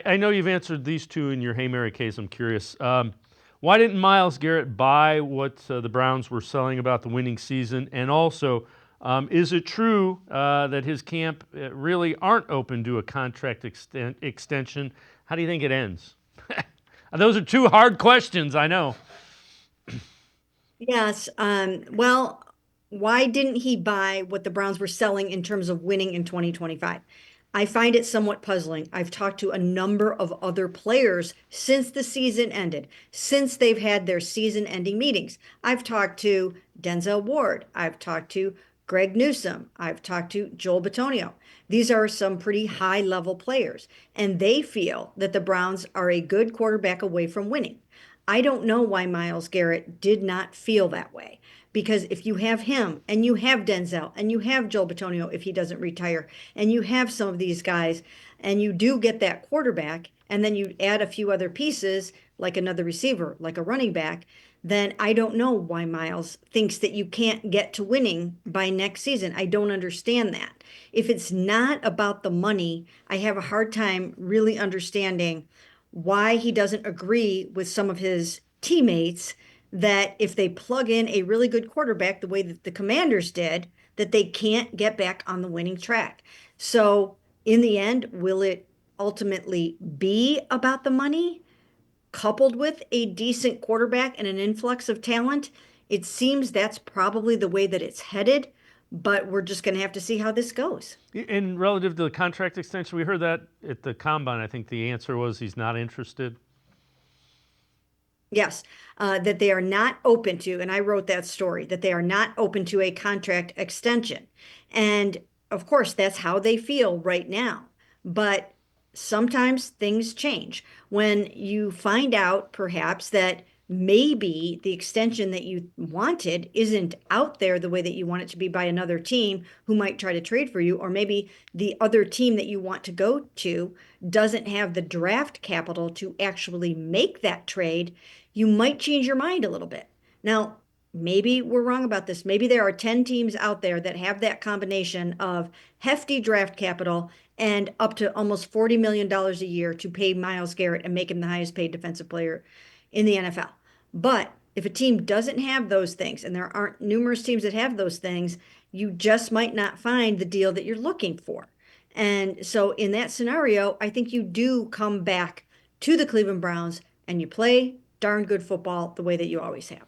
I know you've answered these two in your Hey Mary case. I'm curious. Why didn't Myles Garrett buy what the Browns were selling about the winning season? And also, is it true that his camp really aren't open to a contract extension? How do you think it ends? Those are two hard questions, I know. Yes. Well, why didn't he buy what the Browns were selling in terms of winning in 2025? I find it somewhat puzzling. I've talked to a number of other players since the season ended, since they've had their season ending meetings. I've talked to Denzel Ward. I've talked to Greg Newsome. I've talked to Joel Bitonio. These are some pretty high level players, and they feel that the Browns are a good quarterback away from winning. I don't know why Myles Garrett did not feel that way. Because if you have him and you have Denzel and you have Joel Bitonio if he doesn't retire, and you have some of these guys, and you do get that quarterback, and then you add a few other pieces, like another receiver, like a running back, then I don't know why Myles thinks that you can't get to winning by next season. I don't understand that. If it's not about the money, I have a hard time really understanding why he doesn't agree with some of his teammates that if they plug in a really good quarterback the way that the Commanders did, that they can't get back on the winning track. So, in the end, will it ultimately be about the money coupled with a decent quarterback and an influx of talent? It seems that's probably the way that it's headed, but we're just going to have to see how this goes. In relative to the contract extension, we heard that at the combine. I think the answer was he's not interested. Yes, that they are not open to, and I wrote that story, that they are not open to a contract extension. And of course, that's how they feel right now. But sometimes things change. When you find out perhaps that maybe the extension that you wanted isn't out there the way that you want it to be by another team who might try to trade for you, or maybe the other team that you want to go to doesn't have the draft capital to actually make that trade, you might change your mind a little bit. Now, maybe we're wrong about this. Maybe there are 10 teams out there that have that combination of hefty draft capital and up to almost $40 million a year to pay Myles Garrett and make him the highest paid defensive player in the NFL. But if a team doesn't have those things, and there aren't numerous teams that have those things, you just might not find the deal that you're looking for. And so in that scenario, I think you do come back to the Cleveland Browns and you play darn good football the way that you always have.